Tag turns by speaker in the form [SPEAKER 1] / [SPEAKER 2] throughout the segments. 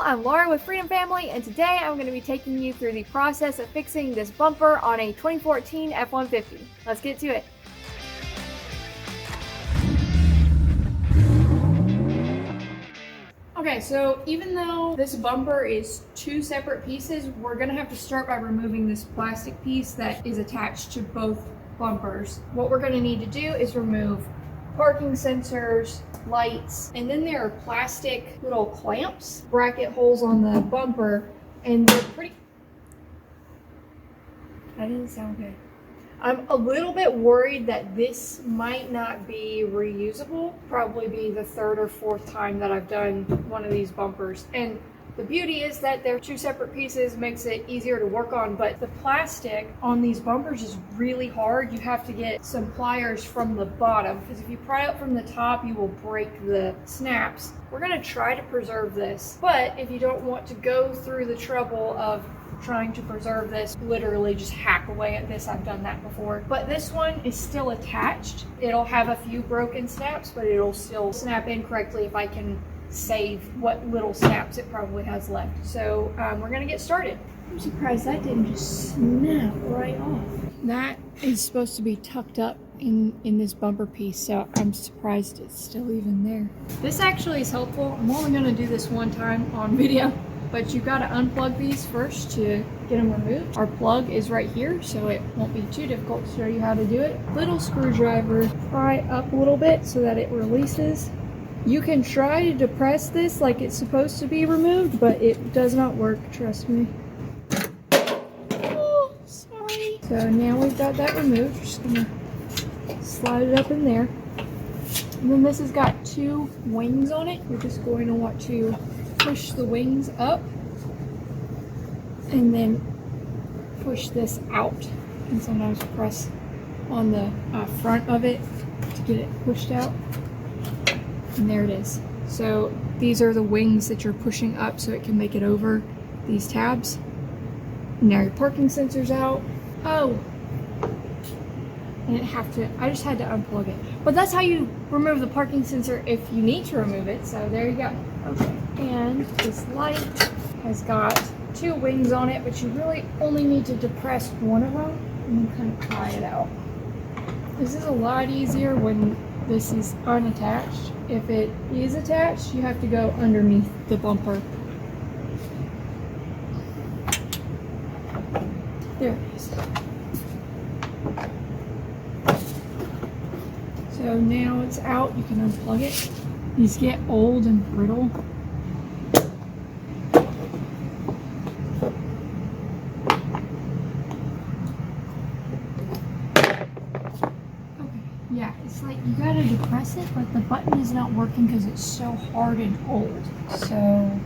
[SPEAKER 1] I'm Laura with Freedom Family, and today I'm going to be taking you through the process of fixing this bumper on a 2014 F-150. Let's get to it. Okay, so even though this bumper is two separate pieces, we're going to have to start by removing this plastic piece that is attached to both bumpers. What we're going to need to do is remove parking sensors, lights, and then there are plastic little clamps, bracket holes on the bumper, and they're pretty... That didn't sound good. I'm a little bit worried that this might not be reusable. Probably be the third or fourth time that I've done one of these bumpers. And the beauty is that they're two separate pieces, makes it easier to work on, but the plastic on these bumpers is really hard. You have to get some pliers from the bottom, because if you pry out from the top, you will break the snaps. We're gonna try to preserve this, but if you don't want to go through the trouble of trying to preserve this, literally just hack away at this. I've done that before. But this one is still attached. It'll have a few broken snaps, but it'll still snap in correctly if I can save what little snaps it probably has left. So we're gonna get started. I'm surprised that didn't just snap right off. That is supposed to be tucked up in this bumper piece, so I'm surprised it's still even there. This actually is helpful. I'm only gonna do this one time on video, but you've got to unplug these first to get them removed. Our plug is right here, so it won't be too difficult to show you how to do it. Little screwdriver, pry up a little bit so that it releases. You can try to depress this like it's supposed to be removed, but it does not work, trust me. Oh, sorry. So now we've got that removed. Just gonna slide it up in there. And then this has got two wings on it. You're just going to want to push the wings up and then push this out. And sometimes press on the front of it to get it pushed out. And there it is. So these are the wings that you're pushing up so it can make it over these tabs. Now your parking sensor's out. Oh, I just had to unplug it. But that's how you remove the parking sensor if you need to remove it. So there you go. Okay, and this light has got two wings on it, but you really only need to depress one of them and then kind of pry it out. This is a lot easier when this is unattached. If it is attached, you have to go underneath the bumper. There it is. So now it's out, you can unplug it. These get old and brittle. Yeah, it's like you gotta depress it, but the button is not working because it's so hard and old. So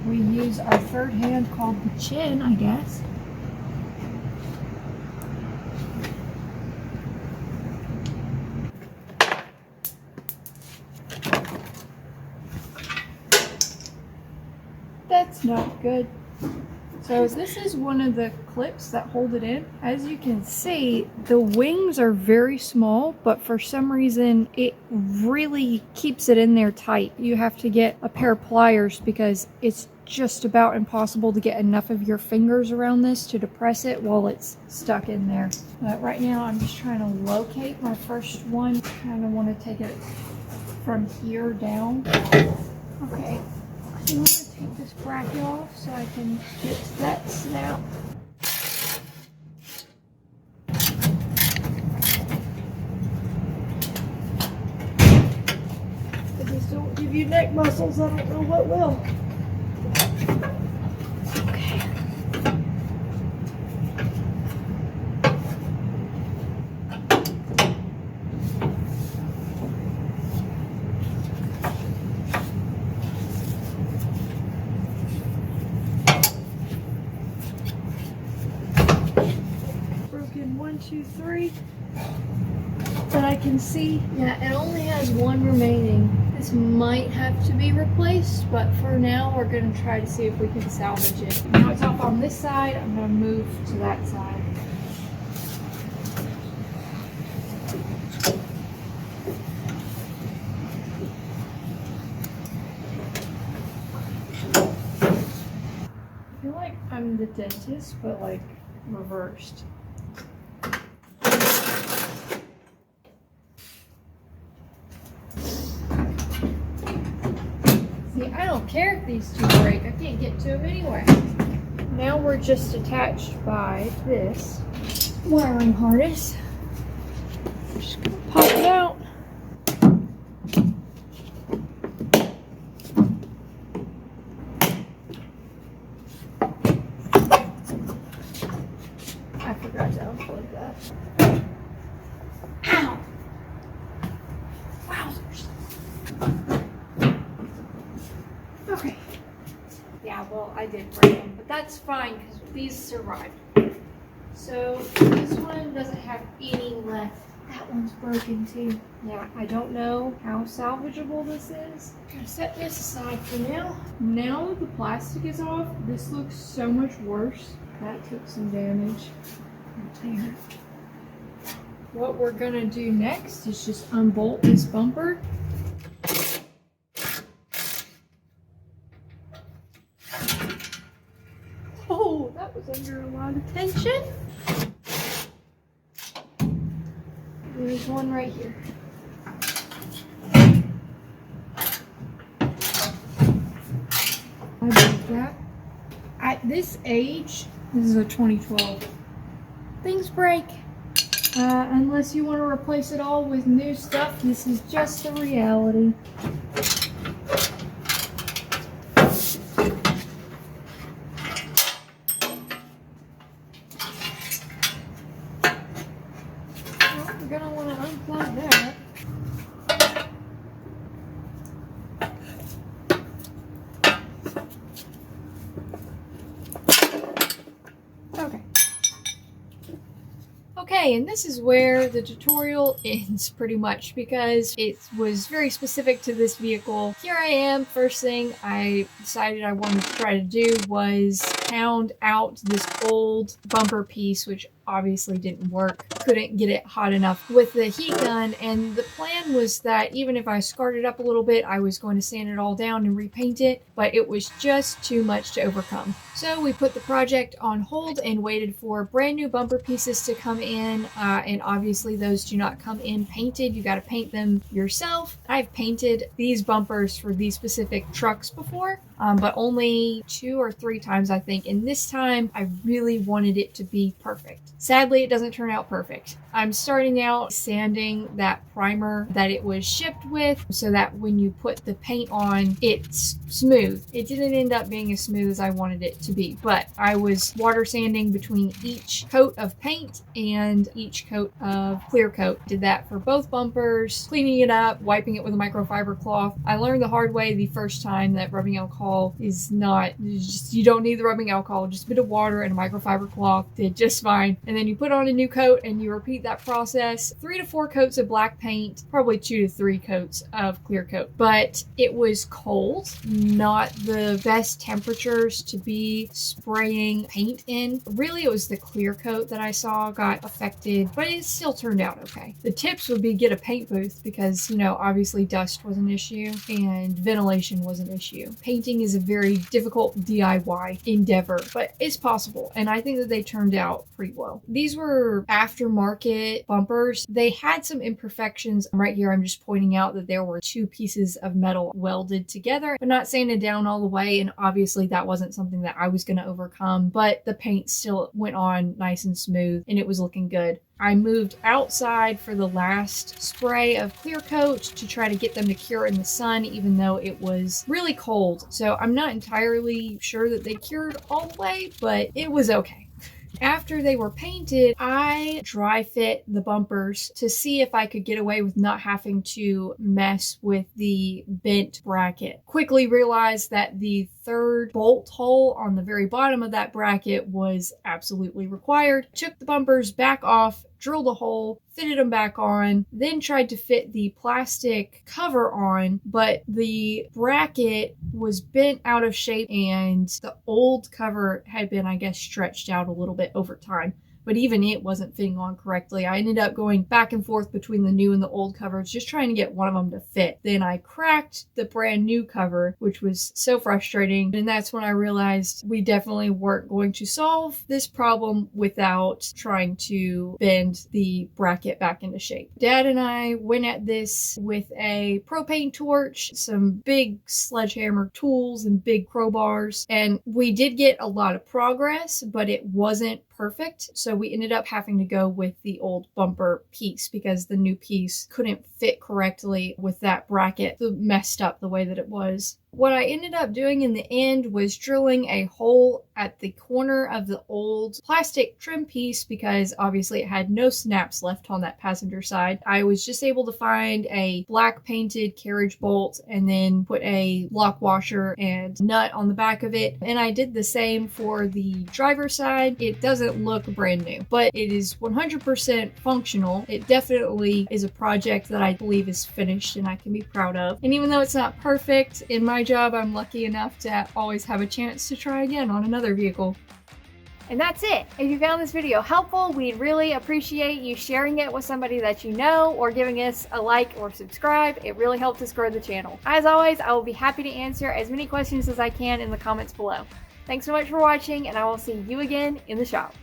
[SPEAKER 1] we use our third hand called the chin, I guess. That's not good. So this is one of the clips that hold it in. As you can see, the wings are very small, but for some reason it really keeps it in there tight. You have to get a pair of pliers because it's just about impossible to get enough of your fingers around this to depress it while it's stuck in there. But right now I'm just trying to locate my first one. Kind of want to take it from here down. Okay. I'm going to take this bracket off so I can get to that snap. If these don't give you neck muscles, I don't know what will. Okay. Broken 1, 2, 3 that I can see. Yeah, it only has one remaining. This might have to be replaced, but for now we're going to try to see if we can salvage it. Now it's off on this side. I'm going to move to that side. feel like I'm the dentist, but like reversed. See, I don't care if these two break. I can't get to them anyway. Now we're just attached by this wiring harness. Just gonna pop it out. I forgot to unplug that. Ow! Wowzers. Okay. Yeah, well, I did break them, but that's fine because these survived. So this one doesn't have any left. That one's broken too. Yeah, I don't know how salvageable this is. I'm gonna set this aside for now. Now that the plastic is off, this looks so much worse. That took some damage. There. What we're gonna do next is just unbolt this bumper. Oh, that was under a lot of tension. There's one right here. I broke that. At this age, this is a 2012. Things break. Unless you want to replace it all with new stuff, this is just the reality. Well, we're gonna want to unplug that. Okay, and this is where the tutorial ends pretty much because it was very specific to this vehicle. Here I am. First thing I decided I wanted to try to do was pound out this old bumper piece, which obviously didn't work. Couldn't get it hot enough with the heat gun, and the plan was that even if I scarred it up a little bit, I was going to sand it all down and repaint it, but it was just too much to overcome. So we put the project on hold and waited for brand new bumper pieces to come in, and obviously those do not come in painted. You got to paint them yourself. I've painted these bumpers for these specific trucks before, but only 2 or 3 times I think, and this time I really wanted it to be perfect. Sadly, it doesn't turn out perfect. I'm starting out sanding that primer that it was shipped with so that when you put the paint on, it's smooth. It didn't end up being as smooth as I wanted it to be, but I was water sanding between each coat of paint and each coat of clear coat. Did that for both bumpers, cleaning it up, wiping it with a microfiber cloth. I learned the hard way the first time that rubbing alcohol is not, you don't need the rubbing alcohol, just a bit of water and a microfiber cloth did just fine. And then you put on a new coat and you repeat that process. 3 to 4 coats of black paint, probably 2 to 3 coats of clear coat. But it was cold, not the best temperatures to be spraying paint in. Really, it was the clear coat that I saw got affected, but it still turned out okay. The tips would be get a paint booth because, you know, obviously dust was an issue and ventilation was an issue. Painting is a very difficult DIY endeavor, but it's possible, and I think that they turned out pretty well. These were aftermarket bumpers. They had some imperfections. Right here, I'm just pointing out that there were 2 pieces of metal welded together, but not sanded down all the way, and obviously that wasn't something that I was going to overcome, but the paint still went on nice and smooth, and it was looking good. I moved outside for the last spray of clear coat to try to get them to cure in the sun, even though it was really cold. So I'm not entirely sure that they cured all the way, but it was okay. After they were painted, I dry fit the bumpers to see if I could get away with not having to mess with the bent bracket. Quickly realized that the 3rd bolt hole on the very bottom of that bracket was absolutely required. Took the bumpers back off, drilled a hole, fitted them back on, then tried to fit the plastic cover on, but the bracket was bent out of shape and the old cover had been, I guess, stretched out a little bit over time. but even it wasn't fitting on correctly. I ended up going back and forth between the new and the old covers, just trying to get one of them to fit. Then I cracked the brand new cover, which was so frustrating. And that's when I realized we definitely weren't going to solve this problem without trying to bend the bracket back into shape. Dad and I went at this with a propane torch, some big sledgehammer tools and big crowbars, and we did get a lot of progress, but it wasn't perfect. So we ended up having to go with the old bumper piece because the new piece couldn't fit correctly with that bracket messed up the way that it was. What I ended up doing in the end was drilling a hole at the corner of the old plastic trim piece because obviously it had no snaps left on that passenger side. I was just able to find a black painted carriage bolt and then put a lock washer and nut on the back of it. And I did the same for the driver's side. It doesn't look brand new, but it is 100% functional. It definitely is a project that I believe is finished and I can be proud of. And even though it's not perfect, in my job, I'm lucky enough to always have a chance to try again on another vehicle. And that's it. If you found this video helpful, we'd really appreciate you sharing it with somebody that you know or giving us a like or subscribe. It really helps us grow the channel. As always, I will be happy to answer as many questions as I can in the comments below. Thanks so much for watching, and I will see you again in the shop.